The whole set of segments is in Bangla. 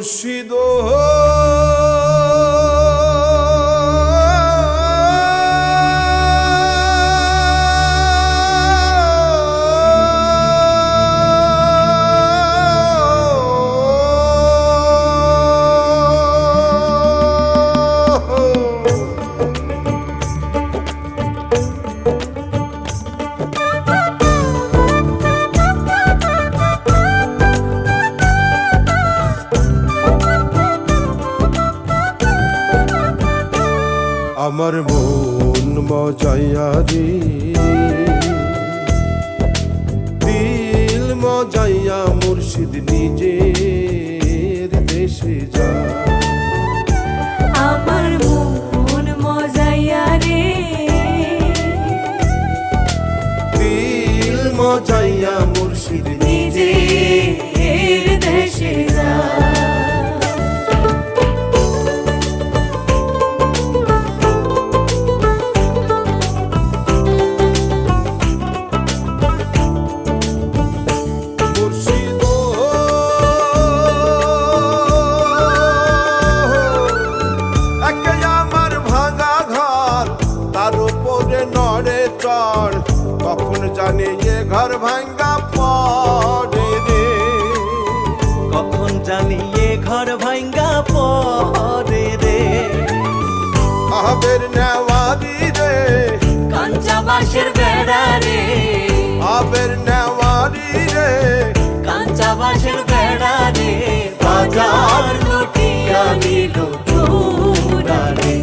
মুর্শিদ আমার মন মজাইয়া রে দিল মজাইয়া মুর্শিদ নিজের দেশে যা। আমার মন মজাইয়া রে দিল মজাইয়া মুর্শিদ নিজের দেশে যা। কখন জানি এ ঘর ভাঙ্গা পড়ে রে, কখন জানি এ ঘর ভাঙ্গা পড়ে রে। আবের নেওয়ারি রে কাঞ্চা বাঁশের বেড়া রে, আবের নেওয়ারি রে কাঞ্চা বাঁশের বেড়া রে, বাজার লুটিয়া নিল চোরা রে।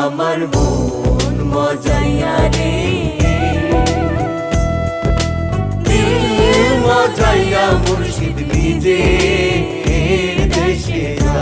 আমার মন মজাইয়া রে মজাইয়া মুর্শিদ নিজের দেশে যা।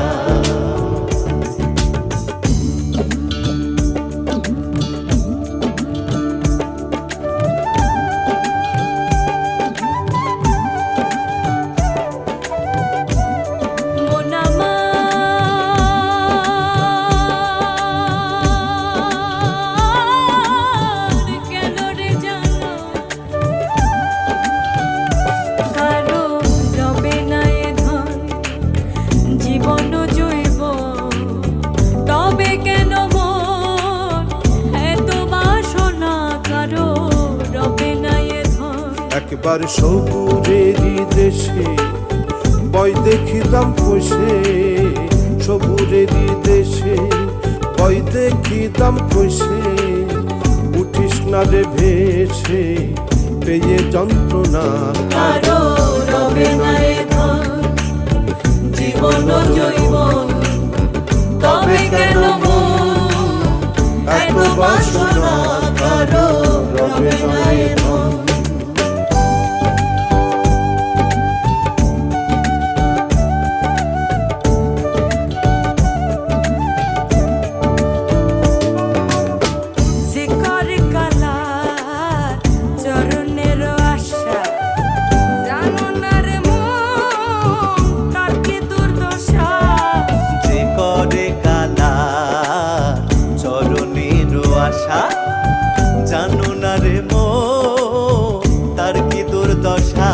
একবার সবুরেরই দেশে বই দেখিতাম কষে, সবুরেরই দেশে বই দেখিতাম কষে, উঠিস না রে ভেসে পেয়ে যন্ত্রণা কারো রবে না এ ধন, জীবন জৈবন তবে কেন মন এত বাসনা, কারো রবে না এ ধন। জানো না রে মো তার কি দুর্দশা।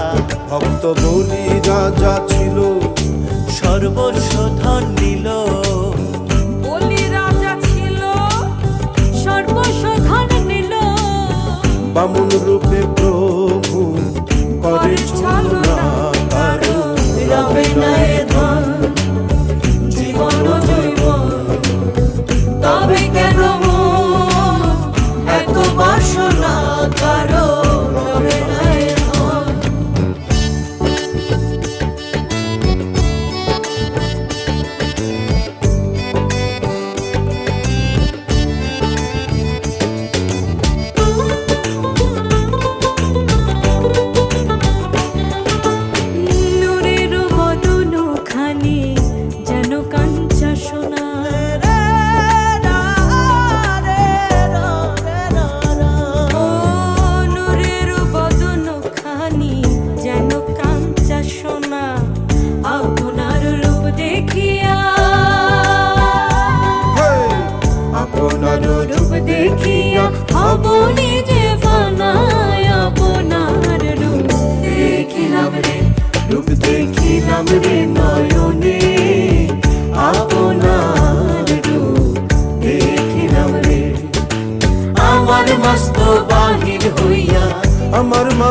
ভক্ত বলি রাজা ছিল সর্বস্ব ধন নিল, বলি রাজা ছিল সর্বস্ব ধন নিল, বামুন রূপে প্রভু করে ছলনা, কারো রবে না এ ধন, জীবন জৈবন তবে কেন মন এত বাসনা, কারো রবে না এ ধন। নূরের বদন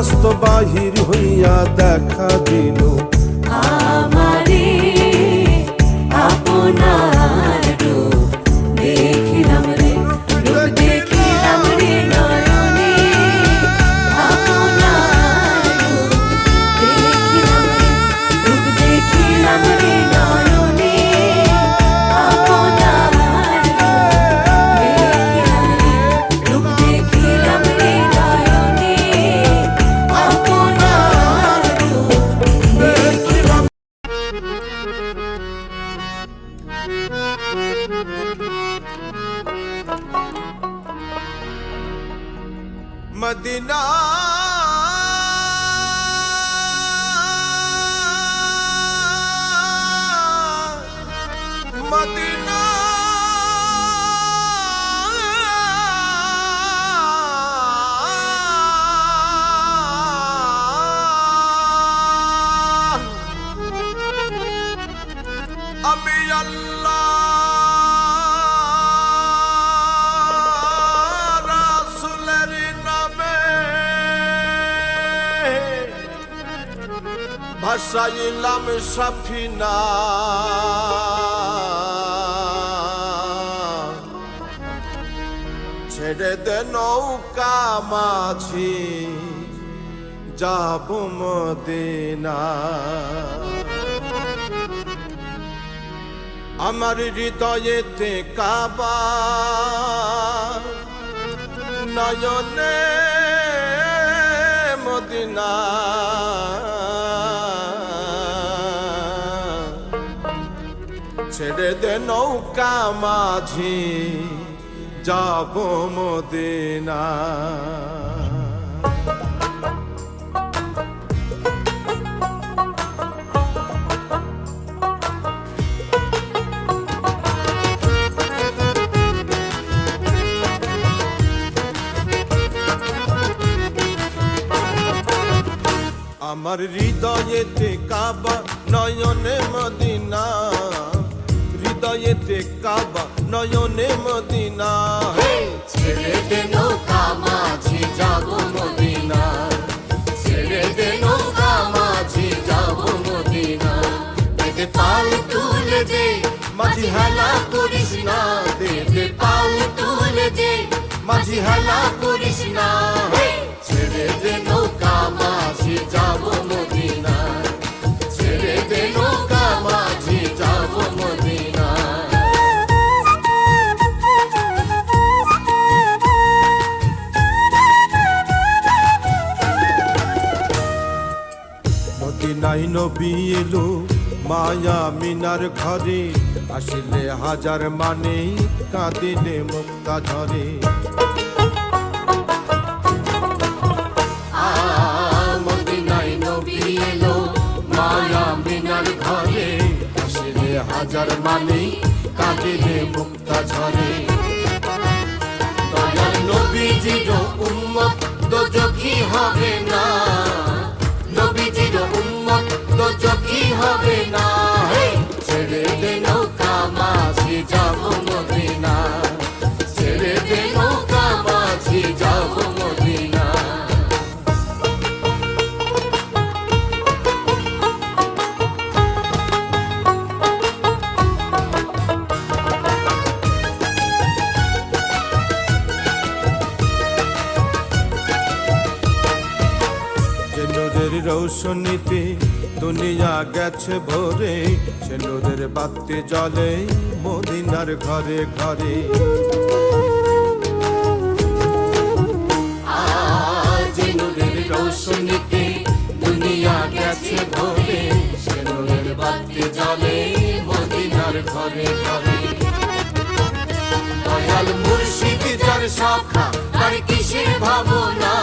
সমস্ত বাহির হইয়া দেখা দিল আমারে আপনার রূপ দেখিলাম রে, রূপ দেখিলাম রে নয়নে, আপনার রূপ দেখিলাম রে, রূপ দেখিলাম রে নয়নে, আপনার রূপ দেখিলাম রে, রূপ দেখিলাম রে নয়নে, আপনার রূপ দেখিলাম। মদিনা মদিনা আমি আল্লাহ রাসূলের নামে ভাসাইলাম সাফিনা, ছেড়ে দে নৌকা মাঝি যাব মদিনা। আমার হৃদয়েতে কাবা, নয়নে মদিনা, ছেড়ে দে নৌকা মাঝি যাব মদিনা। আমার হৃদয়েতে কাবা, নয়নে মদিনা, হৃদয়েতে কাবা, নয়নে মদিনা। ছেড়ে দে নৌকা মাঝি যাব মদিনা, ছেড়ে দে নৌকা মাঝি যাব মদিনা। দে পাল তুলে দে মাঝি হেলা করিস না, দে দে পাল তুলে দে মাঝি হেলা করিস না। ছেড়ে দে নৌকা মাঝি যাব মদিনা, ছেড়ে দে নৌকা মাঝি যাব মদিনা। মদিনায় নবী এলো মায়া মিনার ঘরে, আসলে হাজার মানে কাঁদিলে মুক্তা ঝরে। মদিনায় নবী এলো মায়া মিনার ঘরে, আসলে হাজার মানে কাঁদিলে মুক্তা ঝরে। দয়াল নবীজির উম্মত দোজখী হবে না, নবীজির উম্মত দোজখী হবে না। ছেড়ে দে নৌকা মাঝি যাব মদিনা, ছেড়ে দে নৌকা মাঝি যাব মদিনা। যে নূরের রৌশনীতে দুনিয়া গেছে ভরে, সে নূরের বাতি জ্বলে মদিনার ঘরে ঘরে। যে নূরের রৌশনীতে দুনিয়া গেছে ভরে, সে নূরের বাতি জ্বলে মদিনার ঘরে ঘরে। দয়াল মুর্শিদ যার শাখা, তার কিসের ভাবনা,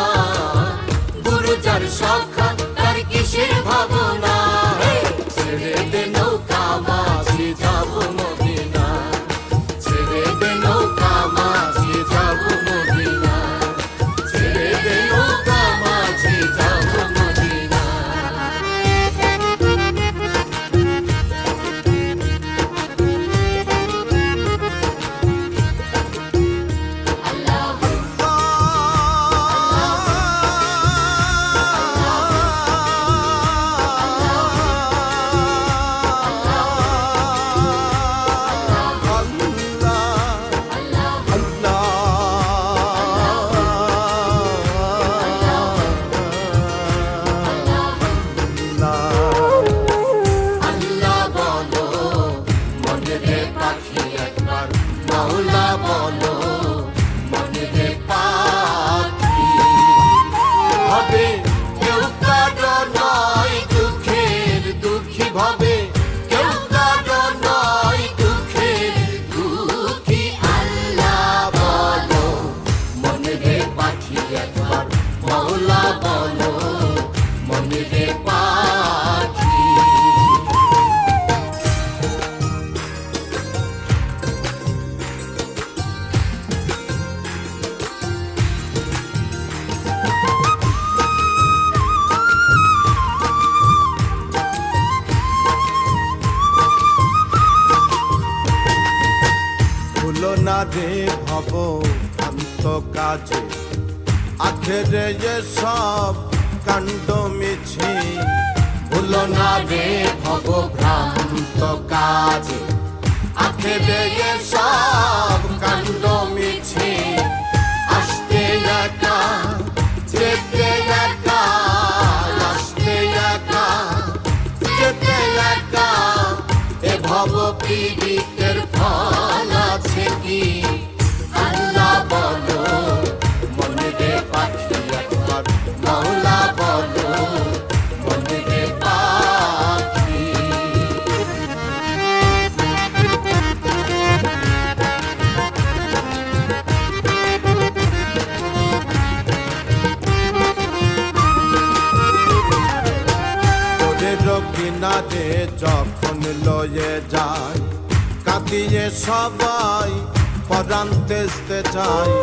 গুরু যার শাখা, তার কিসের ভাবনা। ছেড়ে দে নৌকা মাঝি যাব মদিনা, ছেড়ে দে নৌকা মাঝি যাব মদিনা, ছেড়ে দে নৌকা মাঝি যাব মদিনা। আল্লাহ না রে ভব ভ্রান্ত কাজে, আখেরে যে সব কাণ্ড মিছে। ভুলো না রে ভব ভ্রান্ত কাজে, আখেরে যে সব কাণ্ড মিছে। আসতে একা যেতে একা, আসতে একা যেতে একা, এ ভব পীড়িতের ফল আছে কি? আল্লাহ বলো মনে রে পাখি একবার, মওলা বলো মনে রে পাখি। তোদের কিনারে যখন লয়ে যায়, কাঁদিয়ে সবাই পরাণ তেজতে চায়।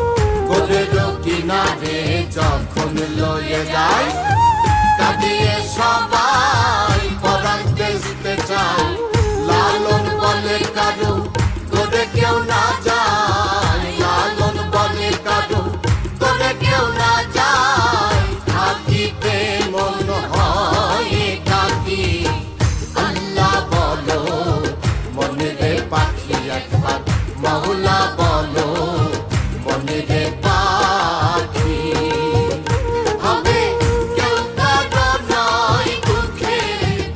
গোলের কিনারে যখন লয়ে যায়, কাঁদিয়ে সবাই পরাণ তেজতে চায়। লালন বলে কারো তোরে কেউ না যায়, লালন বলে কারো তোরে কেউ না যায়। থাকিতে মন হয় একাকী, আল্লাহ বলো মনে রে পাখি একবার, মওলা বলো মনে রে পাখি। হবে কেউ কারো নয় দুঃখে,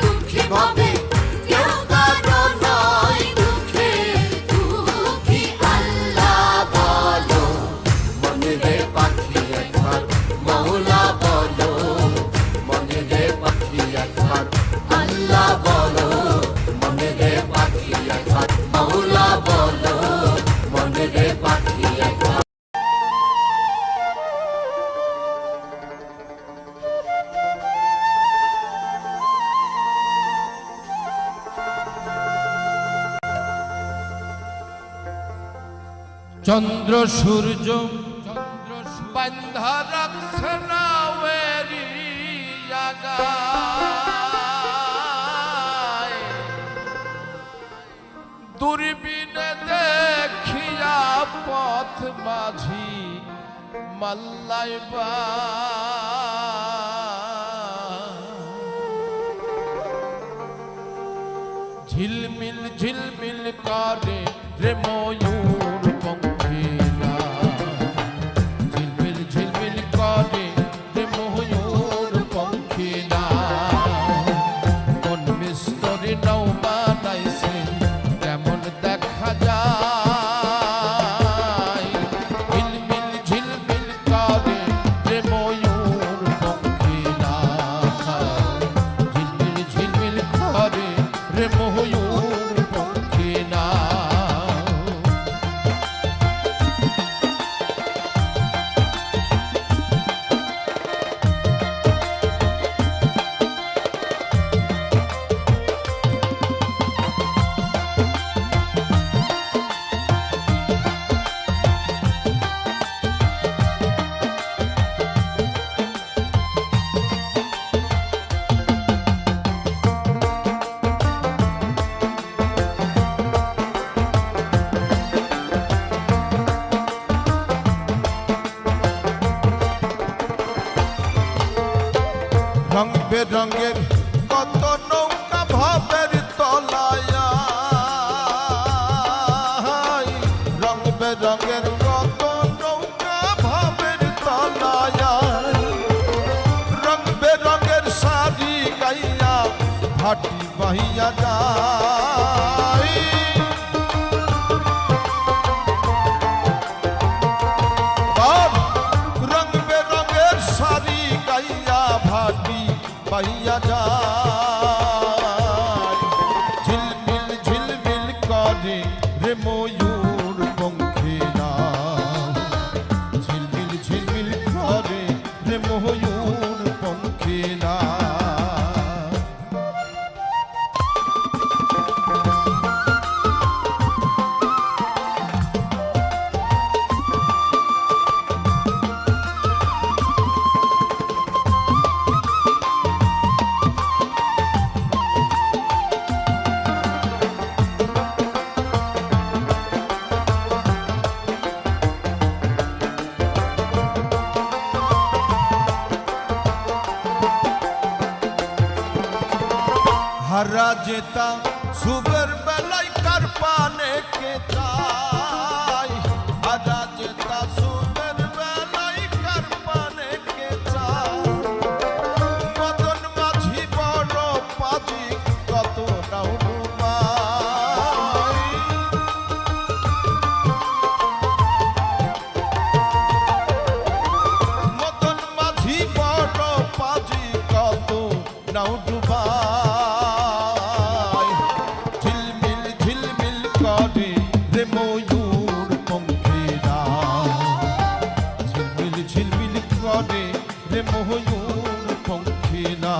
দুঃখী হবে কেউ কারো নয় দুঃখে দুঃখী। আল্লাহ বলো মনে রে পাখি একবার, মওলা বলো মনে রে পাখি একবার। আল্লাহ বলো মনে রে পাখি একবার, মওলা বলো মনে রে পাখি একবার। চন্দ্র সূর্য বান্ধা রাখছে নাওয়েরি জাগায়, দূরবীনে দেখিয়া পথ মাঝি মাল্লাই বা। ঝিলমিল ঝিলমিল করে রে ময়ূর পঙ্খিলা, ঝিলমিল ঝিলমিল করে রে ময়ূর পঙ্খিলা। কোন মিস্তরি নাও বানাইছে কেমন দেখা যায়, ঝিলমিল ঝিলমিল করে রে ময়ূর পঙ্খিলা, ঝিলমিল ঝিলমিল করে রে ময়ূর পঙ্খিলা। রং বেরঙের কত নৌকা ভাবের তলায়, রং বেরঙের কত নৌকা ভাবের তলায়। রং বেরঙের শাড়ি গাইয়া ভাটি বাহিয়া যায়। রং বেরঙের শাড়ি গাইয়া ভাটি পাইয়া যায়। ঝিলমিল ঝিলমিল করে রে ময়ূর পঙ্খিলা, ঝিলমিল ঝিলমিল করে রে ময়ূর পঙ্খিলা। যেতা সুবের বেলায় কার পানে কে চায় আজা যেতা সুবের বেলায় কার পানে কে চায় মদন মাঝি বড় পাজি কত নাও ডুবায় মদন মাঝি বড় পাজি কত নাও ডুবায় ঝিলমিল ঝিলমিল করে রে ময়ূর পঙ্খিরা ঝিলমিল ঝিলমিল করে রে ময়ূর পঙ্খিরা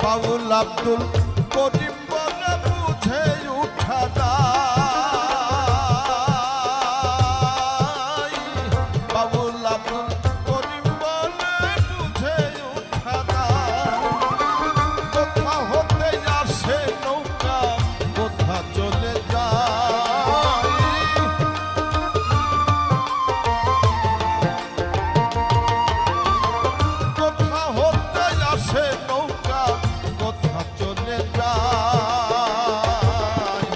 বাউল আব্দুল করিম বলে বুঝে উঠা দায় বাউল আব্দুল করিম বলে বুঝে উঠা দায় কোথা হতে আসে নৌকা কোথা চলে যায় কোথা হতে আসে নৌকা কোথা চলে যায়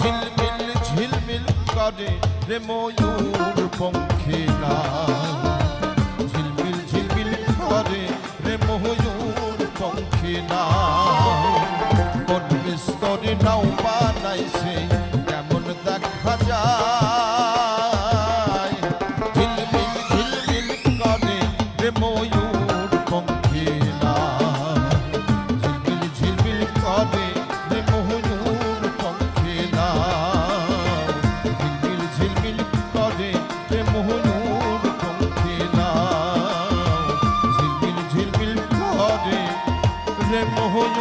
ঝিলমিল ঝিলমিল করে রে ময়ূর পঙ্খিরা ঝিলমিল ঝিলমিল করে রে ময়ূর পঙ্খিরা কোন মিস্তরি নাও বানাইছে কেমন দেখা যায় ঝিলমিল ঝিলমিল করে রে ময়ূর পঙ্খিরা ঝিলমিল ঝিলমিল করে রে ময়ূর পঙ্খিরা ঝিলমিল ঝিলমিল করে রে ময়ূর পঙ্খিরা ঝিলমিল ঝিলমিল করে রে ময়ূর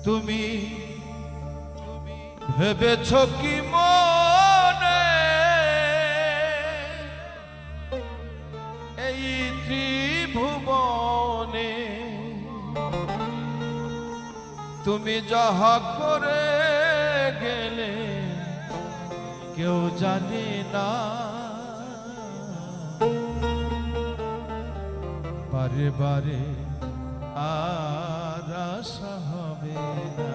তুমি ভেবেছ কি মনে এই ত্রিভুবনে তুমি যাহা করে গেলে কেউ জানে না বারে বারে আর আশা হবে না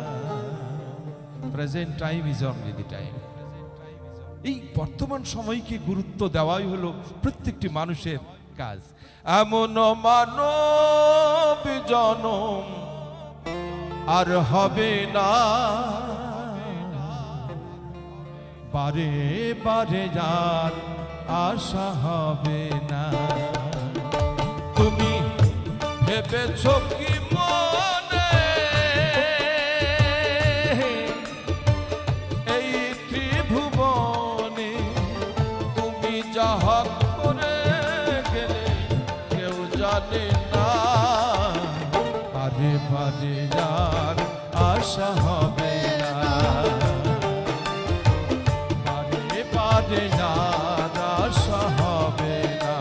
present time is only the time এই বর্তমান সময়কে গুরুত্ব দেওয়াই হলো প্রত্যেকটি মানুষের কাজ এমন মানব জনম আর হবে না বারে বারে যার আশা হবে না তুমি ভেবেছ কি মনে এই ত্রিভুবনে তুমি যাহা করে গেলে কেউ জানে না বারে বারে যার আশা হবে না বারে বারে যার আশা হবে না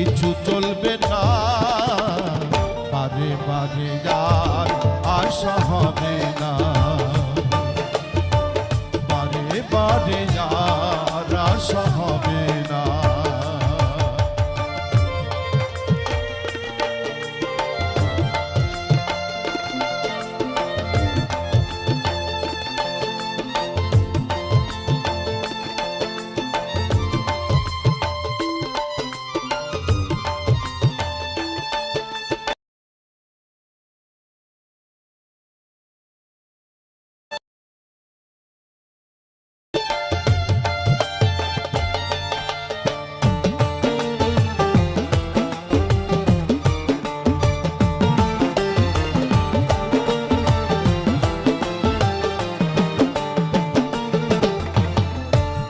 কিছু চলবে না, বারে বারে আর আশা হবে না, বারে বারে আর আশা হবে না।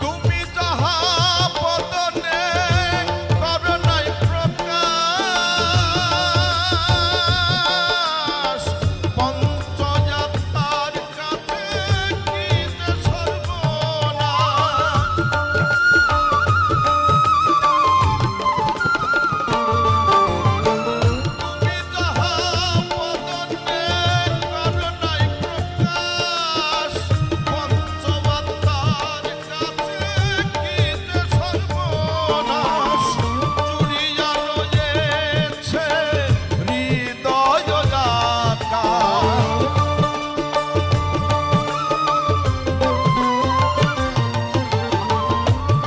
তুমি যাহা বদনে করো নাই প্রকাশ, পঞ্চযাত্রার কাছে কি যে সর্বনাশ। তুমি যাহা বদনে করো নাই প্রকাশ, পঞ্চযাত্রার কাছে কি যে সর্বনাশ। চুরিয়া রয়েছে হৃদয় আকাশ,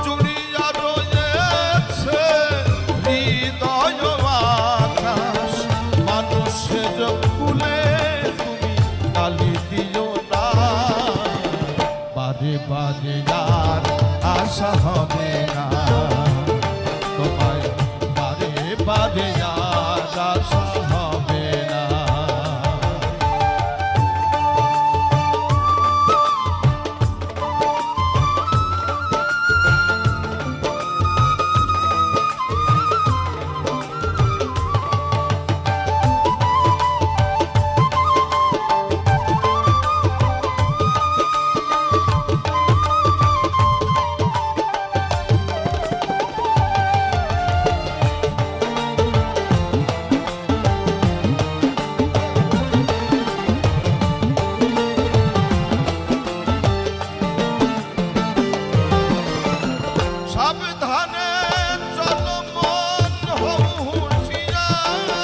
চুরিয়া রয়েছে হৃদয় আকাশ। মানুষের কুলে তুমি গালি দিও না, বারে বারে আর আশা হবে না, তোমায় বারে বারে আর আশা হবে না। সাবধানে চলো মন হও হুঁশিয়ার,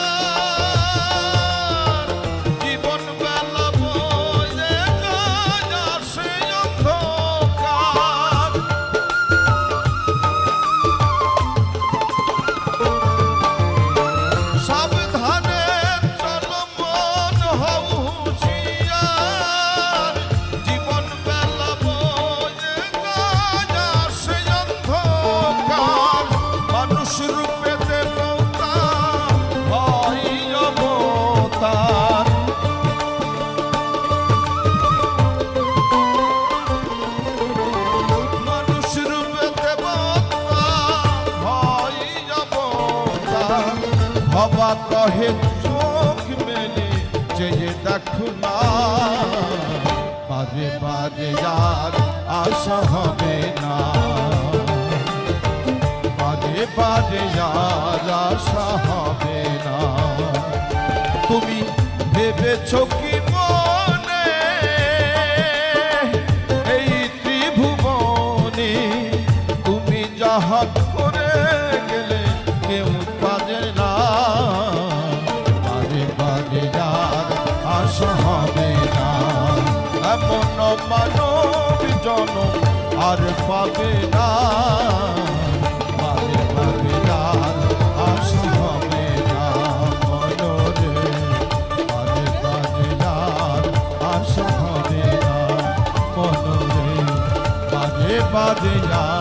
জীবন বেলা বয়ে যায় আসে অন্ধকার। সাবধানে চলো মন হও হুঁশিয়ার, জীবন বেলা বয়ে যায় আসে অন্ধকার। মানুষ রূপে দেবতা হয় অবতার, মানুষ রূপে দেবতা হয় অবতার। ভবা কহে চোখ মেলে চেয়ে দেখো না, বারে বারে আর আশা হবে না, বারে বারে আর আশা হবে না। তুমি ভেবেছ কি মনে এই ত্রিভুবনে, তুমি যাহা করে গেলে কেউ পারে না, বারে বারে আর আশা হবে না। এমন মানব জনম আর পাবে না, বারে বারে আর আশা হবে না মনরে, বারে বারে আর আশা হবে না মনরে, বারে বারে আর